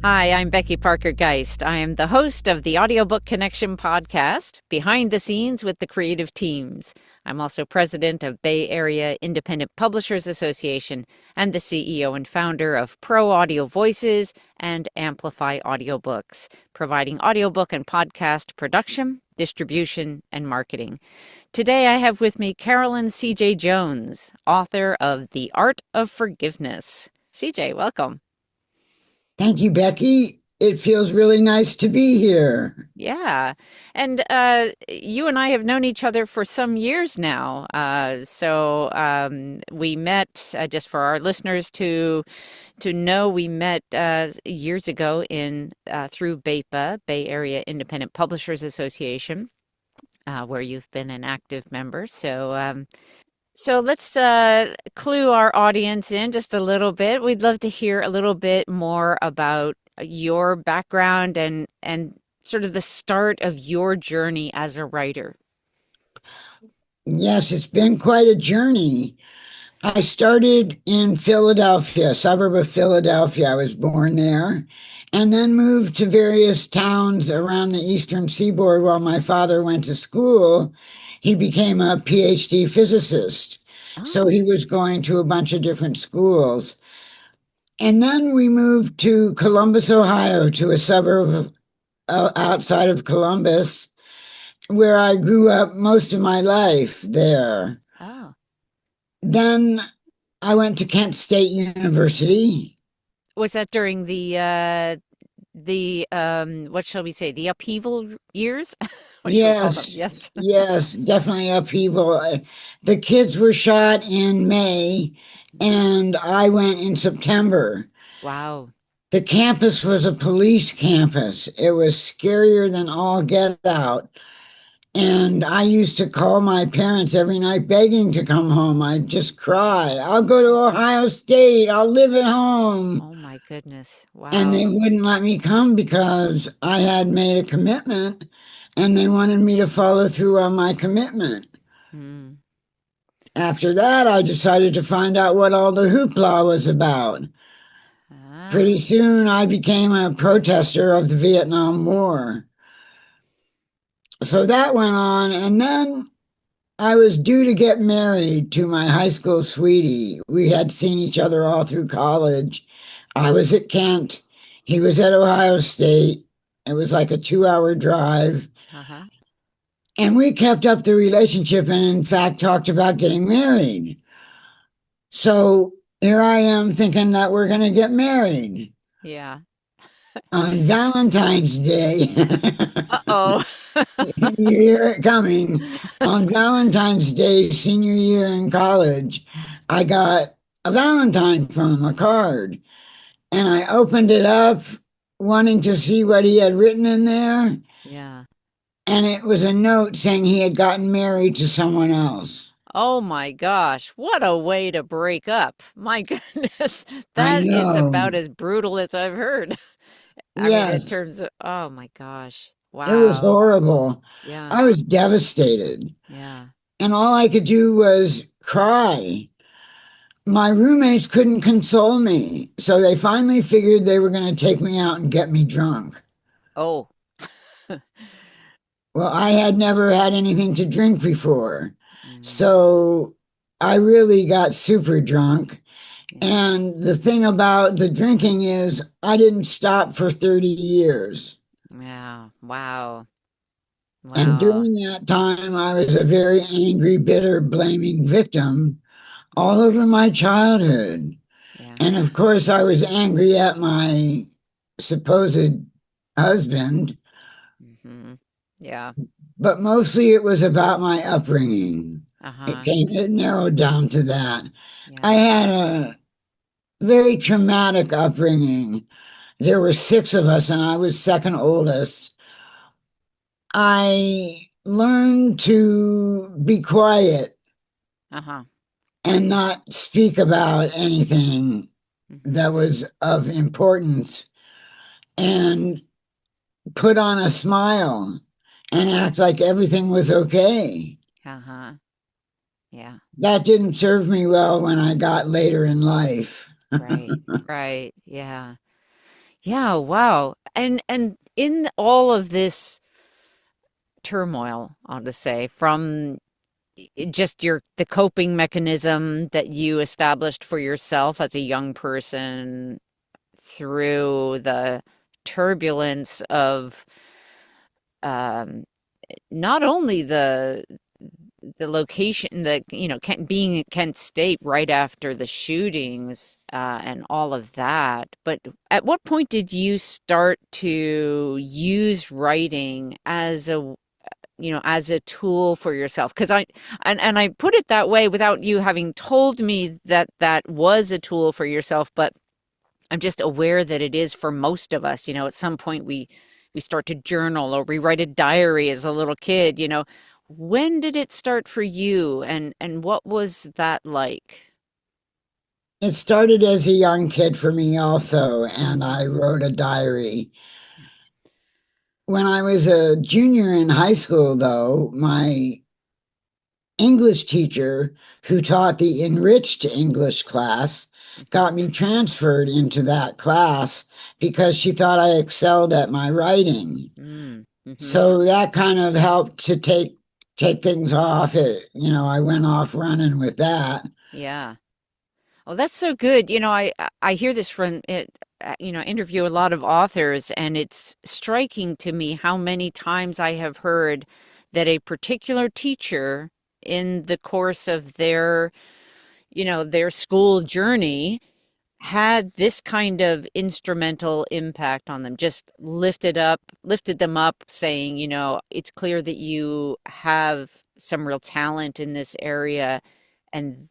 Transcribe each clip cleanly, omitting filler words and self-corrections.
Hi, I'm Becky Parker Geist. I am the host of the Audiobook Connection podcast, Behind the Scenes with the Creative Teams. I'm also president of Bay Area Independent Publishers Association and the CEO and founder of Pro Audio Voices and Amplify Audiobooks, providing audiobook and podcast production, distribution, and marketing. Today I have with me Carolyn CJ Jones, author of The Art of Forgiveness. CJ, welcome. Thank you, Becky. It feels really nice to be here. Yeah. And you and I have known each other for some years now. So we met, just for our listeners to know, we met years ago in through BAPA, Bay Area Independent Publishers Association, where you've been an active member. So let's clue our audience in just a little bit. We'd love to hear a little bit more about your background and sort of the start of your journey as a writer. Yes, it's been quite a journey. I started in Philadelphia, a suburb of Philadelphia. I was born there, and then moved to various towns around the eastern seaboard while my father went to school. He became a PhD physicist. So Oh, he was going to a bunch of different schools. And then we moved to Columbus, Ohio, to a suburb outside of Columbus, where I grew up most of my life there. oh. Then I went to Kent State University. Was that during the what shall we say, the upheaval years? What shall we call them? Yes, Yes. yes, definitely upheaval. The kids were shot in May, and I went in September. Wow. The campus was a police campus. It was scarier than all get out. And I used to call my parents every night begging to come home. I'd just cry, I'll go to Ohio State, I'll live at home. Oh my goodness. And they Wow. wouldn't let me come because I had made a commitment and they wanted me to follow through on my commitment. Hmm. After that, I decided to find out what all the hoopla was about. Ah. Pretty soon, I became a protester of the Vietnam War. So that went on. And then I was due to get married to my high school sweetie. We had seen each other all through college. I was at Kent. He was at Ohio State. It was like a 2 hour drive. Uh-huh. And we kept up the relationship and, in fact, talked about getting married. So here I am thinking that we're going to get married Yeah. on Valentine's Day. Uh-oh. You hear it coming. On Valentine's Day, senior year in college, I got a Valentine from him, a card, and I opened it up wanting to see what he had written in there. Yeah. And it was a note saying he had gotten married to someone else. Oh my gosh, what a way to break up. My goodness, I that is know. about as brutal as I've heard. I mean, in Yes, terms of, oh my gosh. it was Wow. horrible. Yeah. I was devastated. Yeah. And all I could do was cry. My roommates couldn't console me. So they finally figured they were going to take me out and get me drunk. Oh. Well, I had never had anything to drink before. Mm, So I really got super drunk. yeah. And the thing about the drinking is, I didn't stop for 30 years. Yeah. Wow. And Wow. during that time, I was a very angry, bitter, blaming victim all over my childhood. Yeah. And of course, I was angry at my supposed husband, Hmm. Yeah. but mostly it was about my upbringing. Uh-huh. It narrowed down to that. I Yeah. had a very traumatic upbringing. There were six of us, and I was second oldest. I learned to be quiet Uh-huh. and not speak about anything Hmm. that was of importance and put on a smile and act like everything was okay. Uh-huh. Yeah. That didn't serve me well when I got later in life. Right. Right. Yeah. Yeah, wow. And in all of this turmoil, I'll just say, from just the coping mechanism that you established for yourself as a young person through the turbulence of um, not only the location, being at Kent State right after the shootings and all of that. But at what point did you start to use writing as as a tool for yourself? Because and I put it that way without you having told me that that was a tool for yourself, but I'm just aware that it is for most of us. At some point we start to journal or we write a diary as a little kid. When did it start for you, and what was that like? It started as a young kid for me also, and Hmm. I wrote a diary. When I was a junior in high school, though, my English teacher, who taught the enriched English class, Hmm. got me transferred into that class because she thought I excelled at my writing. Mm. Hmm. So that kind of helped to take things off. I went off running with that. Yeah. Oh, that's so good. I hear this from it. Interview a lot of authors, and it's striking to me how many times I have heard that a particular teacher in the course of their school journey had this kind of instrumental impact on them, just lifted them up, saying, it's clear that you have some real talent in this area. And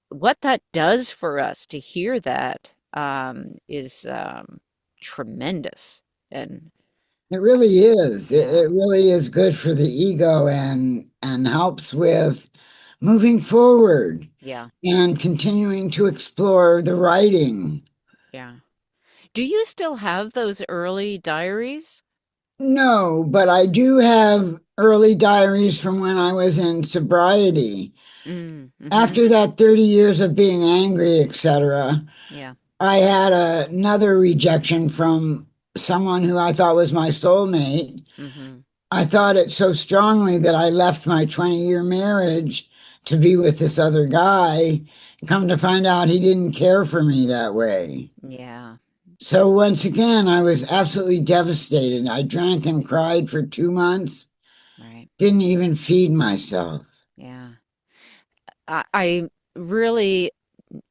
what that does for us to hear that is tremendous. And It really is. yeah, It really is good for the ego and helps with moving forward yeah, and continuing to explore the writing. yeah. Do you still have those early diaries? No, but I do have early diaries from when I was in sobriety. Mm, mm-hmm. After that 30 years of being angry, etc., Yeah. I had another rejection from someone who I thought was my soulmate. Mm-hmm. I thought it so strongly that I left my 20-year marriage to be with this other guy. Come to find out he didn't care for me that way. Yeah. So once again, I was absolutely devastated. I drank and cried for 2 months, Right. didn't even feed myself. Yeah. I really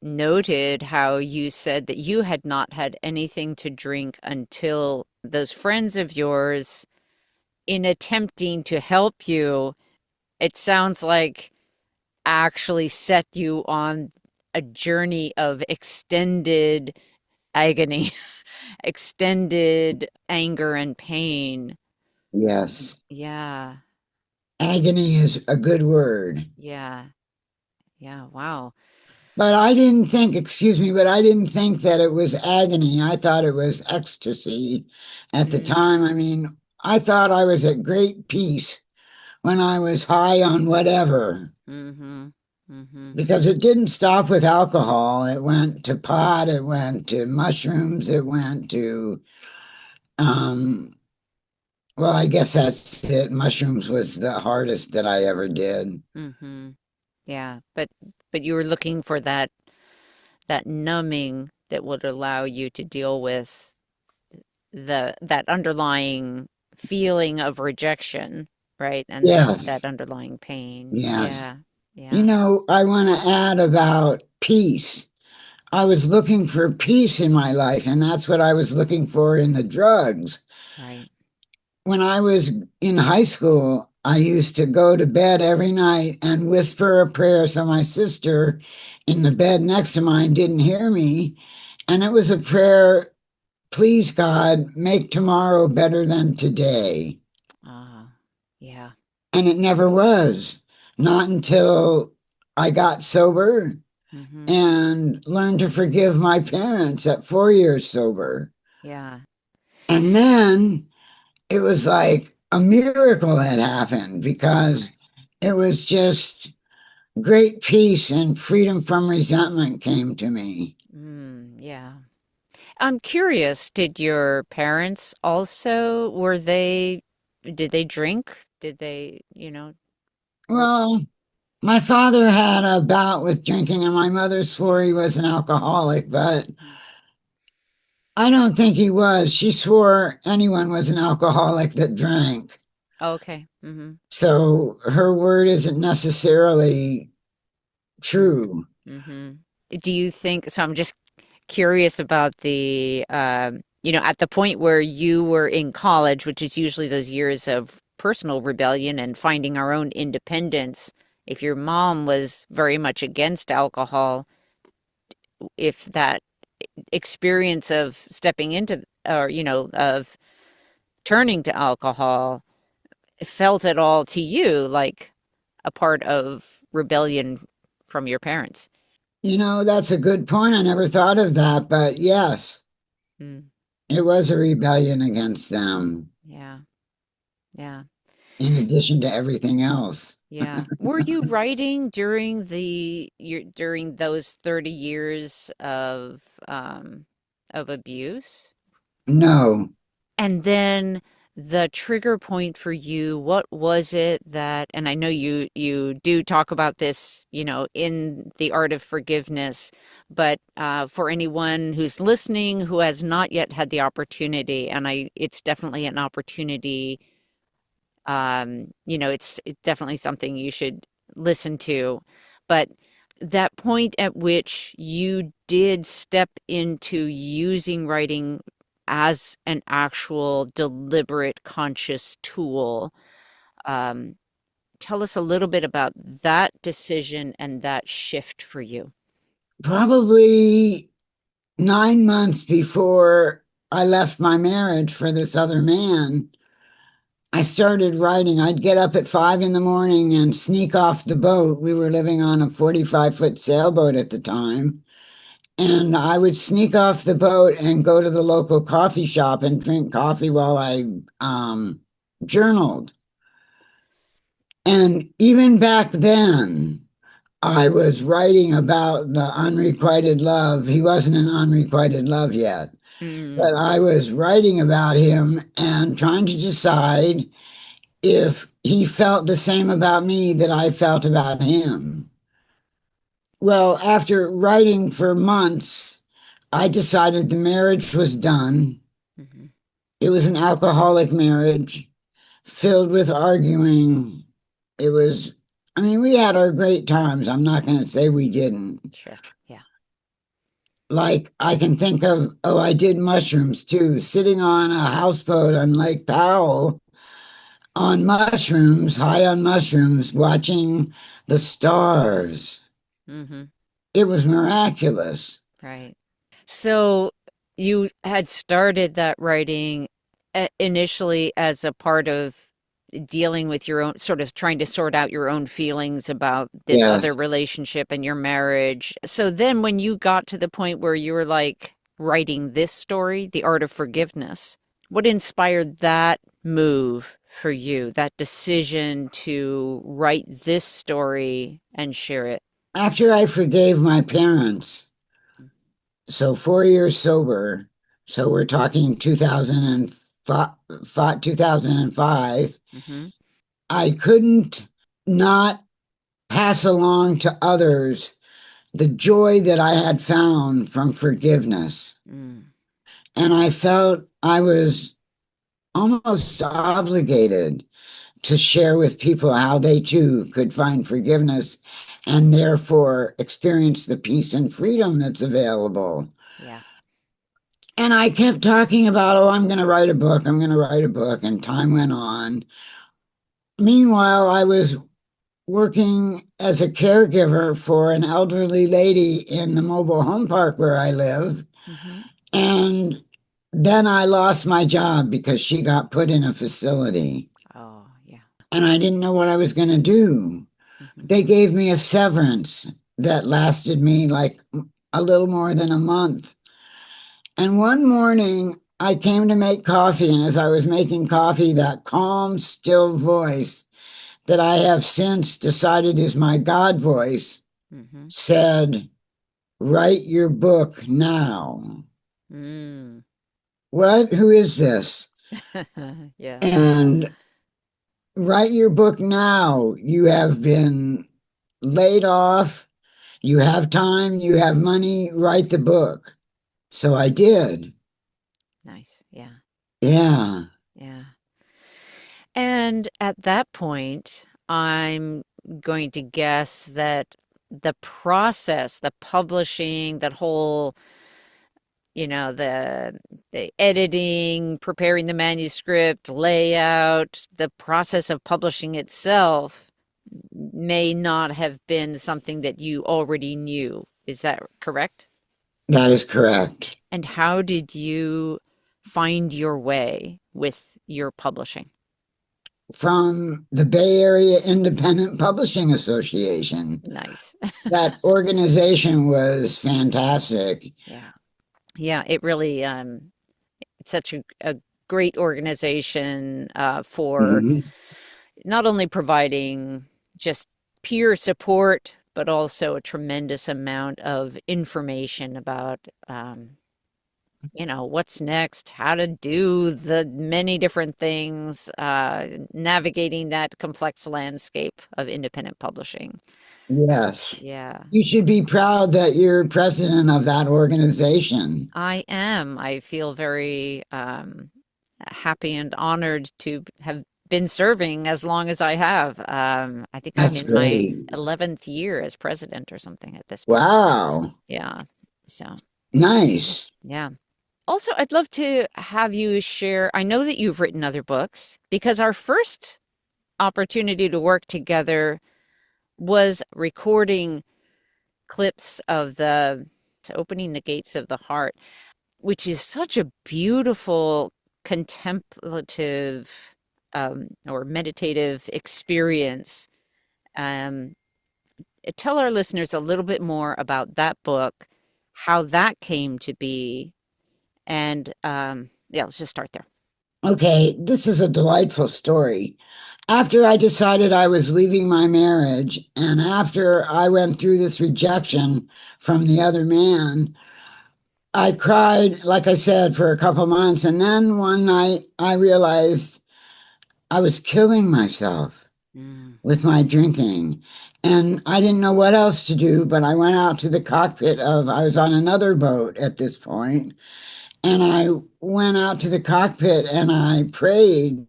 noted how you said that you had not had anything to drink until those friends of yours, in attempting to help you, it sounds like actually set you on a journey of extended agony, extended anger and pain. Yes, Yeah. agony is a good word. Yeah. Yeah. Wow. But I didn't think, excuse me, but I didn't think that it was agony. I thought it was ecstasy at the Mm, time. I mean, I thought I was at great peace when I was high on whatever, mm-hmm. Mm-hmm. because it didn't stop with alcohol. It went to pot, it went to mushrooms, it went to, um, well, I guess that's it. Mushrooms was the hardest that I ever did. Mm-hmm. Yeah. But you were looking for that numbing that would allow you to deal with that underlying feeling of rejection, right? And that Yes, underlying pain. yes. Yeah. Yeah. I want to add about peace. I was looking for peace in my life, and that's what I was looking for in the drugs. Right. When I was in high school, I used to go to bed every night and whisper a prayer so my sister in the bed next to mine didn't hear me. And it was a prayer, please, God, make tomorrow better than today. Yeah. And it never was. Not until I got sober Mm-hmm. and learned to forgive my parents at 4 years sober. Yeah. And then it was like a miracle had happened because Right. it was just great peace and freedom from resentment came to me. Yeah. I'm curious, did your parents also, did they drink? Did they, or, Well, my father had a bout with drinking, and my mother swore he was an alcoholic, but Mhm. I don't think he was. She swore anyone was an alcoholic that drank. Okay. Mm-hmm. So her word isn't necessarily true. Mm-hmm. Do you think, so I'm just curious about at the point where you were in college, which is usually those years of personal rebellion and finding our own independence. If your mom was very much against alcohol, if that experience of stepping into, or, of turning to alcohol felt at all to you like a part of rebellion from your parents? That's a good point. I never thought of that, but yes, Mm, it was a rebellion against them, yeah, yeah. in addition to everything else. Yeah. Were you writing during those 30 years of abuse? No, And then the trigger point for you, what was it that, and I know you do talk about this, in The Art of Forgiveness, but for anyone who's listening who has not yet had the opportunity, and it's definitely an opportunity, it's definitely something you should listen to. But that point at which you did step into using writing as an actual deliberate conscious tool, um, tell us a little bit about that decision and that shift for you. probably 9 months before I left my marriage for this other man, I started writing. I'd get up at 5 in the morning and sneak off the boat. We were living on a 45-foot sailboat at the time. And I would sneak off the boat and go to the local coffee shop and drink coffee while I journaled. And even back then, I was writing about the unrequited love. He wasn't an unrequited love yet, Mm, but I was writing about him and trying to decide if he felt the same about me that I felt about him. Well, after writing for months, I decided the marriage was done. mhm. It was an alcoholic marriage filled with arguing. It was, I mean, we had our great times. I'm not going to say we didn't. Sure. Yeah. Like, I can think of, oh, I did mushrooms too, sitting on a houseboat on Lake Powell on mushrooms, high on mushrooms, watching the stars. Hmm. It was miraculous. Right. So you had started that writing initially as a part of dealing with your own, sort of trying to sort out your own feelings about this other Yes. relationship and your marriage. So then when you got to the point where you were like writing this story, The Art of Forgiveness, what inspired that move for you, that decision to write this story and share it? After I forgave my parents, so 4 years sober, so we're talking 2005, 2005, Mm-hmm. I couldn't not pass along to others the joy that I had found from forgiveness. Mm, And I felt I was almost obligated to share with people how they too could find forgiveness and therefore experience the peace and freedom that's available. yeah. And I kept talking about, oh, I'm going to write a book, I'm going to write a book. And time went on. Meanwhile, I was working as a caregiver for an elderly lady in the mobile home park where I live. Mm-hmm. And then I lost my job because she got put in a facility. Oh, yeah. And I didn't know what I was going to do. Mm-hmm. They gave me a severance that lasted me like a little more than a month. And one morning I came to make coffee, and as I was making coffee, that calm, still voice that I have since decided is my God voice Mm-hmm. said, write your book now. Mm. What? Who is this? Yeah. And write your book now. You have been laid off. You have time. You have money. Write the book. So I did. Nice. Yeah. Yeah, Yeah. And at that point, I'm going to guess that the process, the publishing, that whole, the editing, preparing the manuscript, layout, the process of publishing itself may not have been something that you already knew. Is that correct? that is correct. And how did you find your way with your publishing? From the Bay Area Independent Publishing Association. Nice. That organization was fantastic. Yeah. Yeah, it really it's such a great organization for Mhm. not only providing just peer support, but also a tremendous amount of information about what's next, how to do the many different things, navigating that complex landscape of independent publishing. Yes. Yeah, You should be proud that you're president of that organization. I am. I feel very happy and honored to have been serving as long as I have. I think I'm That's in my great. 11th year as president or something at this point. Wow. Yeah. So, Nice. yeah. Also, I'd love to have you share. I know that you've written other books because our first opportunity to work together was recording clips of the opening the gates of the heart, which is such a beautiful contemplative or meditative experience. Um, Tell our listeners a little bit more about that book, how that came to be, and yeah, let's just start there. Okay, this is a delightful story. After I decided I was leaving my marriage, and after I went through this rejection from the other man, I cried, like I said, for a couple months. And then one night I realized I was killing myself Mm, with my drinking. And I didn't know what else to do, but I went out to the cockpit of, I was on another boat at this point, and I went out to the cockpit and I prayed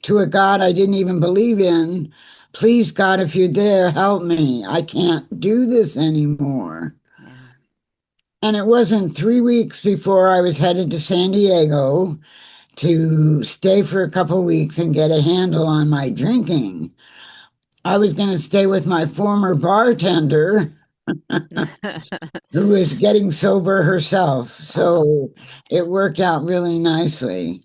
to a God I didn't even believe in. Please, God, if you're there, help me. I can't do this anymore. yeah. And it wasn't 3 weeks before I was headed to San Diego to stay for a couple weeks and get a handle on my drinking. I was going to stay with my former bartender who was getting sober herself. Oh, So it worked out really nicely.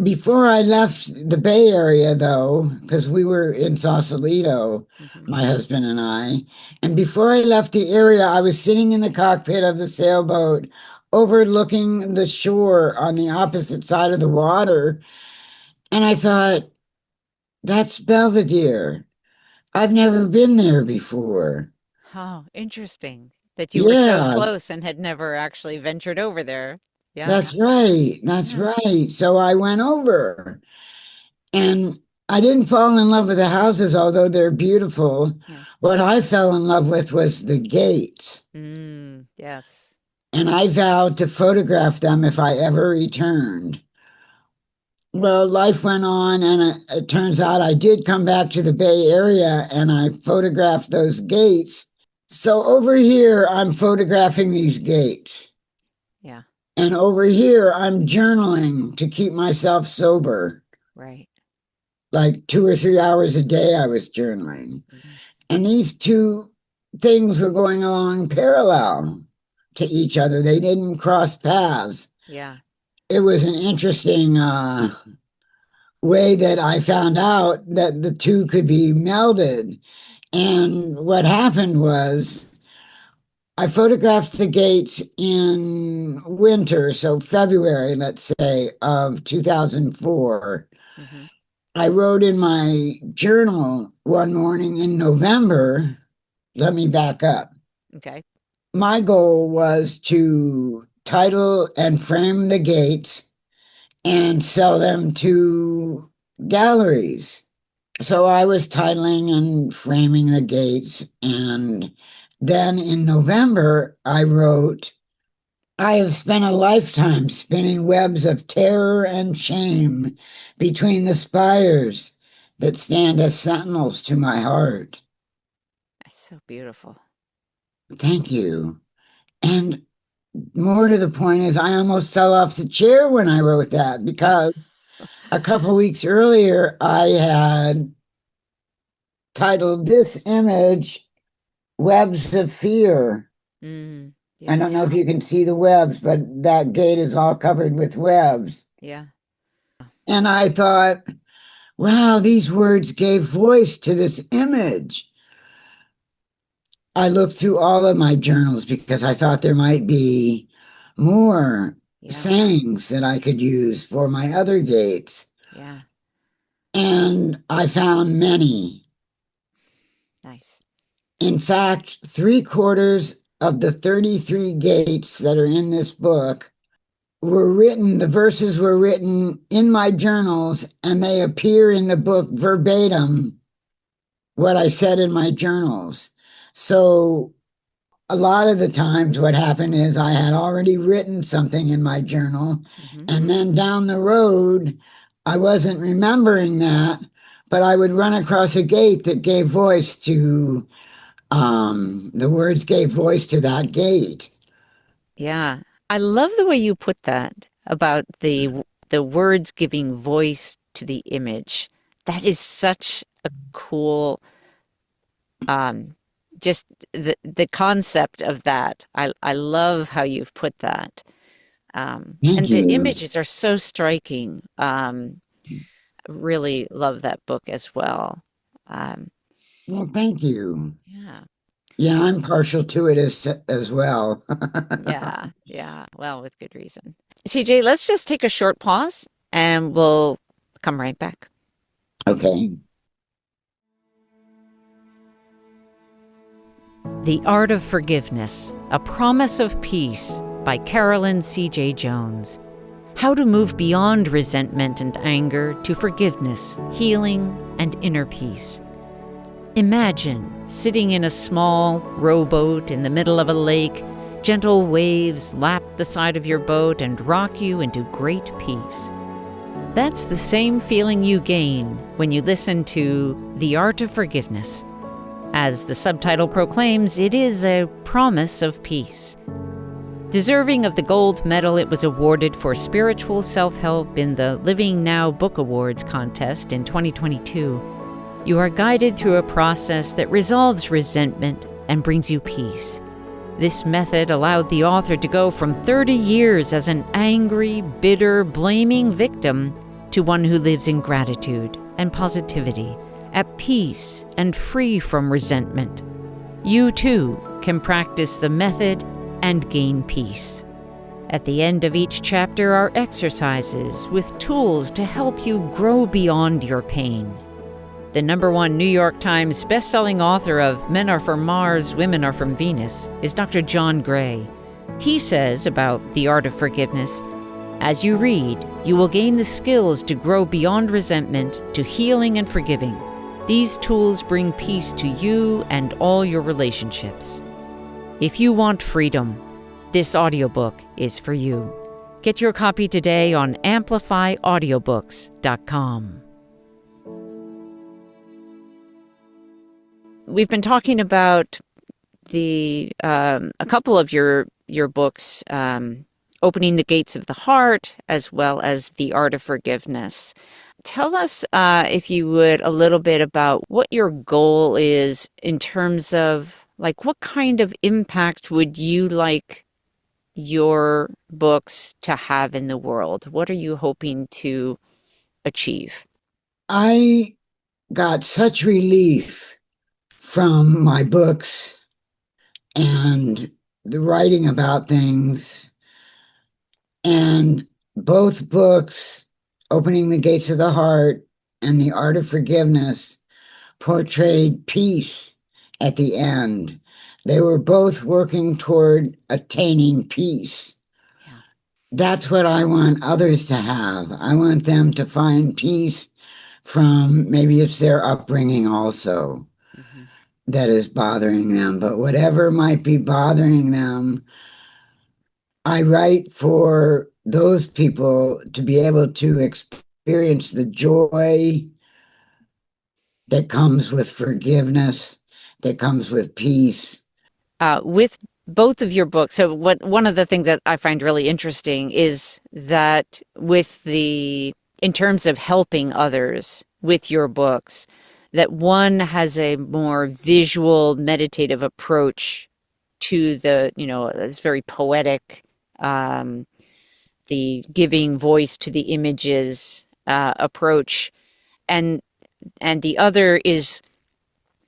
Before I left the Bay Area, though, because we were in Sausalito, hmm. my husband and before I left the area, I was sitting in the cockpit of the sailboat overlooking the shore on the opposite side of the water. And I thought, that's Belvedere. I've never been there before. Oh, interesting that you were so Yeah, close and had never actually ventured over there. Yeah. that's right. That's Yeah. right. So I went over and I didn't fall in love with the houses, although they're beautiful. Yeah. What I fell in love with was the gates. Mm, yes. And I vowed to photograph them if I ever returned. Well, life went on, and it turns out I did come back to the Bay Area and I photographed those gates. So over here, I'm photographing these gates. Yeah. And over here, I'm journaling to keep myself sober. Right. Like 2 or 3 hours a day, I was journaling. Mhm. And these two things were going along parallel to each other, they didn't cross paths. Yeah. It was an interesting way that I found out that the two could be melded. And what happened was I photographed the gates in winter, so February, let's say, of 2004. Hmm. I wrote in my journal one morning in November. Let me back up. Okay. My goal was to title and frame the gates and sell them to galleries. So I was titling and framing the gates. And then in November, I wrote, I have spent a lifetime spinning webs of terror and shame between the spires that stand as sentinels to my heart. That's so beautiful. Thank you. And more to the point is, I almost fell off the chair when I wrote that because a couple weeks earlier, I had titled this image Webs of Fear. I Yeah, don't know if you can see the webs, but that gate is all covered with webs. yeah, And I thought, wow, these words gave voice to this image. I looked through all of my journals because I thought there might be more yeah, sayings that I could use for my other gates. yeah. And I found many. Nice. In fact, three-quarters of the 33 gates that are in this book were written, the verses were written in my journals, and they appear in the book verbatim what I said in my journals. So a lot of the times what happened is I had already written something in my journal, Hmm. and then down the road, I wasn't remembering that, but I would run across a gate that gave voice to the words gave voice to that gate. Yeah. I love the way you put that about the words giving voice to the image. That is such a cool um just the concept of that. I love how you've put that. Thank And the you. images are so striking. Really love that book as well. Um, Well, thank you. yeah, Yeah, I'm partial to it as well. yeah, yeah. Well, with good reason. CJ, let's just take a short pause and we'll come right back. Okay. The Art of Forgiveness, A Promise of Peace by Carolyn CJ Jones. How to move beyond resentment and anger to forgiveness, healing, and inner peace. Imagine sitting in a small rowboat in the middle of a lake. Gentle waves lap the side of your boat and rock you into great peace. That's the same feeling you gain when you listen to The Art of Forgiveness. As the subtitle proclaims, it is a promise of peace. Deserving of the gold medal it was awarded for spiritual self-help in the Living Now Book Awards contest in 2022, you are guided through a process that resolves resentment and brings you peace. This method allowed the author to go from 30 years as an angry, bitter, blaming victim to one who lives in gratitude and positivity, at peace and free from resentment. You too can practice the method and gain peace. At the end of each chapter are exercises with tools to help you grow beyond your pain. The #1 New York Times best-selling author of Men Are From Mars, Women Are From Venus is Dr. John Gray. He says about The Art of Forgiveness, as you read, you will gain the skills to grow beyond resentment to healing and forgiving. These tools bring peace to you and all your relationships. If you want freedom, this audiobook is for you. Get your copy today on amplifyaudiobooks.com. We've been talking about the a couple of your books, opening the gates of the heart, as well as The Art of Forgiveness. Tell us, if you would, a little bit about what your goal is in terms of, like, what kind of impact would you like your books to have in the world? What are you hoping to achieve? I got such relief from my books and the writing about things. And both books, Opening the Gates of the Heart and The Art of Forgiveness, portrayed peace at the end. They were both working toward attaining peace. that's what I want others to have. I want them to find peace from maybe it's their upbringing also Hmm. that is bothering them, but whatever might be bothering them, I write for those people to be able to experience the joy that comes with forgiveness, that comes with peace. With both of your books, so what one of the things that I find really interesting is that with the in terms of helping others with your books, that one has a more visual, meditative approach to it's very poetic, um, the giving voice to the images approach, and the other is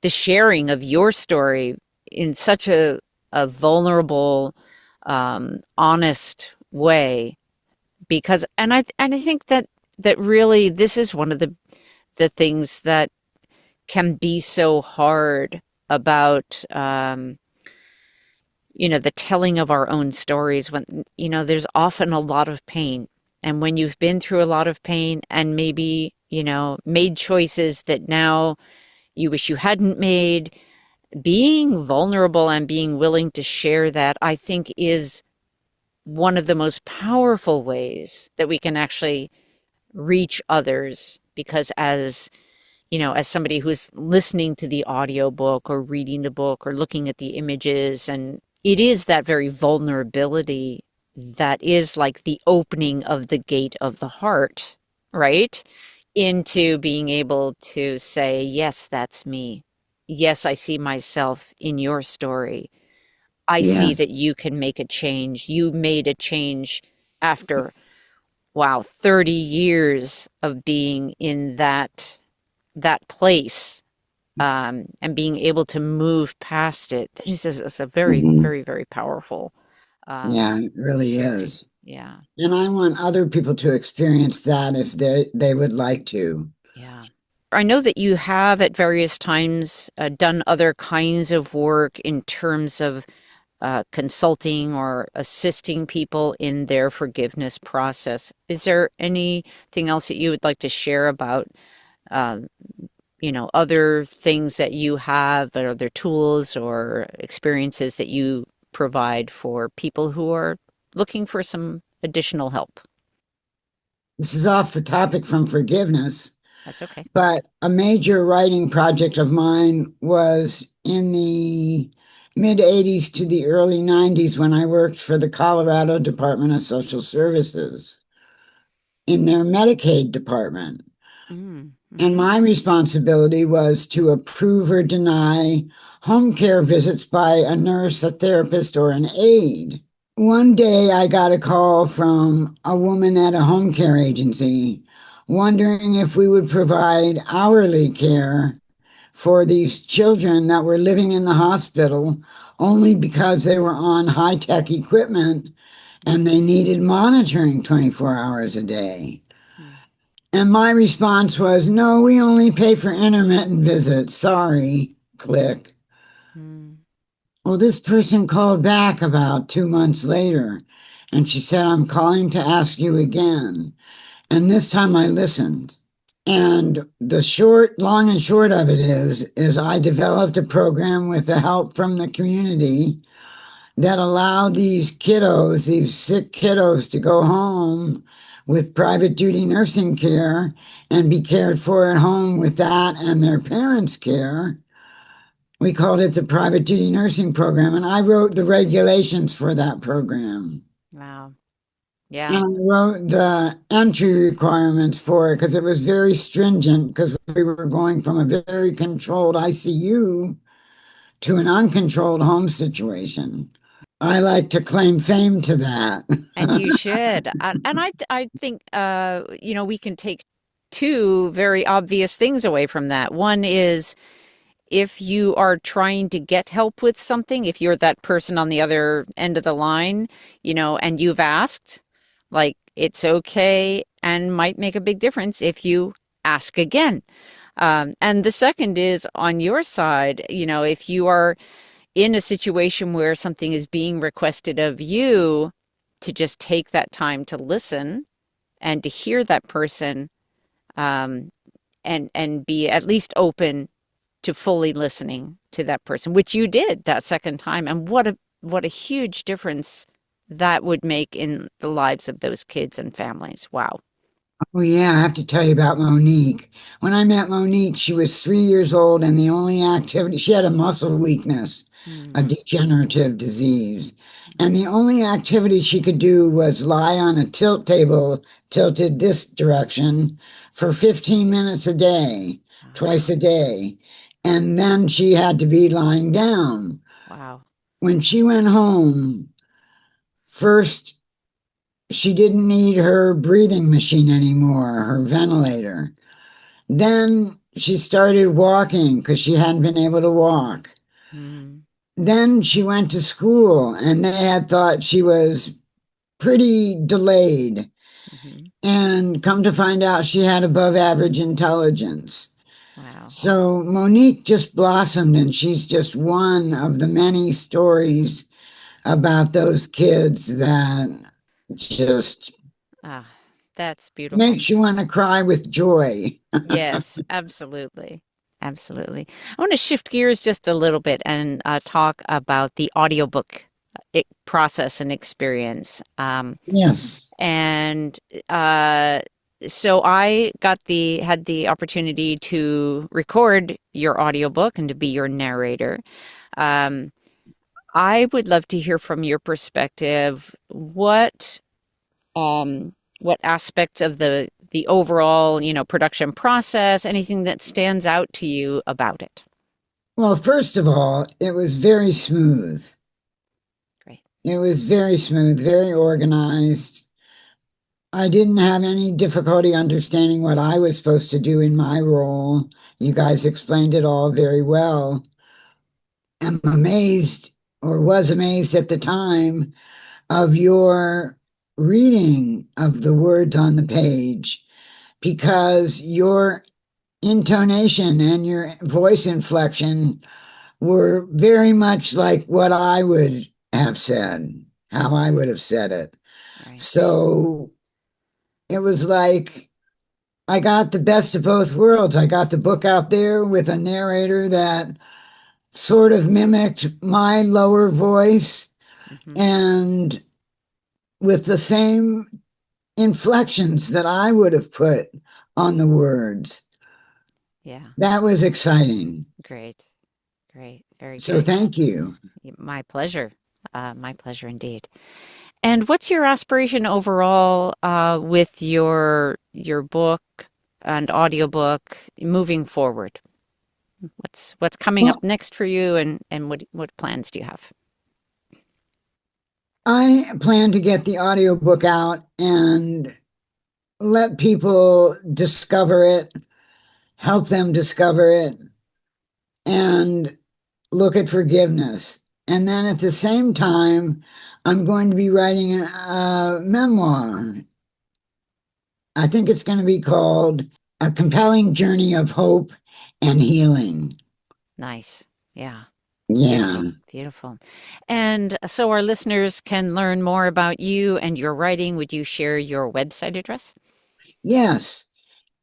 the sharing of your story in such a vulnerable, honest way. Because, and I think that really this is one of the things that can be so hard about, the telling of our own stories when, there's often a lot of pain. And when you've been through a lot of pain and maybe, made choices that now you wish you hadn't made, being vulnerable and being willing to share that, I think, is one of the most powerful ways that we can actually reach others. Because as somebody who's listening to the audiobook or reading the book or looking at the images, and it is that very vulnerability that is like the opening of the gate of the heart, right? Into being able to say, yes, that's me. Yes, I see myself in your story. I see Yes. that you can make a change. You made a change after, wow, 30 years of being in that place, and being able to move past it. That is a very, Mhm. very, very powerful Yeah, it really story. is. Yeah, And I want other people to experience that if they would like to. yeah. I know that you have at various times done other kinds of work in terms of consulting or assisting people in their forgiveness process. Is there anything else that you would like to share about, uh, other things that you have, or other tools or experiences that you provide for people who are looking for some additional help? This is off the topic from forgiveness, That's okay. but a major writing project of mine was in the mid 80s to the early 90s when I worked for the Colorado Department of Social Services in their Medicaid department. Mm, And mm-hmm. my responsibility was to approve or deny home care visits by a nurse, a therapist, or an aide. One day I got a call from a woman at a home care agency wondering if we would provide hourly care for these children that were living in the hospital only because they were on high tech equipment and they needed monitoring 24 hours a day. Mm, And my response was, no, we only pay for intermittent visits. Sorry. Click. mm, Well, this person called back about 2 months later and she said, I'm calling to ask you again. And this time I listened. And the long and short of it is I developed a program with the help from the community that allowed these kiddos, these sick kiddos, to go home with private duty nursing care and be cared for at home with that and their parents' care. We called it the private duty nursing program, and I wrote the regulations for that program. wow. And Yeah. I wrote the entry requirements for it because it was very stringent because we were going from a very controlled ICU to an uncontrolled home situation. I like to claim fame to that. And you should. And I think, we can take two very obvious things away from that. One is, if you are trying to get help with something, if you're that person on the other end of the line, and you've asked, like, it's okay and might make a big difference if you ask again. And the second is on your side, if you are in a situation where something is being requested of you, to just take that time to listen and to hear that person, um, and be at least open to fully listening to that person, which you did that second time. And what a huge difference that would make in the lives of those kids and families. Wow. Oh, yeah, I have to tell you about Monique. When I met Monique, she was 3 years old, and the only activity, she had a muscle weakness, a Mm, degenerative disease. And the only activity she could do was lie on a tilt table, tilted this direction, for 15 minutes a day, twice a day. And then she had to be lying down. wow. When she went home, first, she didn't need her breathing machine anymore, her ventilator. Then she started walking because she hadn't been able to walk. Mm, Then she went to school and they had thought she was pretty delayed. hmm. And come to find out, she had above average intelligence. Wow. So Monique just blossomed, and she's just one of the many stories about those kids that just Ah, that's beautiful. makes you want to cry with joy. Yes, absolutely. Absolutely. I want to shift gears just a little bit and talk about the audiobook process and experience. Yes. And uh, so I had the opportunity to record your audiobook and to be your narrator. Um, I would love to hear from your perspective what aspects of the overall, production process, anything that stands out to you about it. Well, first of all, it was very smooth. Great. It was very smooth, very organized. I didn't have any difficulty understanding what I was supposed to do in my role. You guys explained it all very well. I'm amazed, or was amazed at the time, of your reading of the words on the page, because your intonation and your voice inflection were very much like what I would have said, how I would have said it. Right. So it was like I got the best of both worlds. I got the book out there with a narrator that sort of mimicked my lower voice Hmm. and with the same inflections that I would have put on the words. Yeah. That was exciting. Great. Great. Very So good. thank you. My pleasure. My pleasure indeed. And what's your aspiration overall with your book and audiobook moving forward? What's coming up Well, next for you, and what plans do you have? I plan to get the audiobook out and let people discover it, help them discover it, and look at forgiveness. And then at the same time, I'm going to be writing a memoir. I think it's going to be called A Compelling Journey of Hope and Healing. Nice. Yeah. Beautiful. Yeah. Beautiful. And so our listeners can learn more about you and your writing. Would you share your website address? Yes.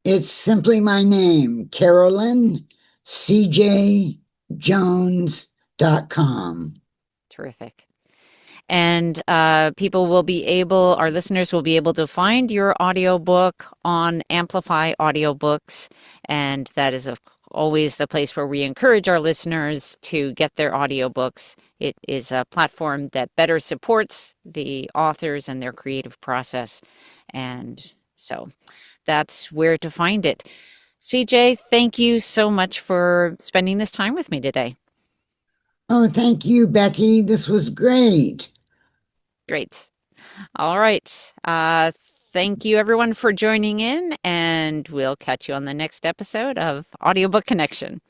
It's simply my name, Carolyn CJ Jones.com. Terrific. And our listeners will be able to find your audiobook on Amplify Audiobooks. And that is always the place where we encourage our listeners to get their audiobooks. It is a platform that better supports the authors and their creative process. And so that's where to find it. CJ, thank you so much for spending this time with me today. Oh, thank you, Becky. This was great. Great. All right. Thank you, everyone, for joining in, and we'll catch you on the next episode of Audiobook Connection.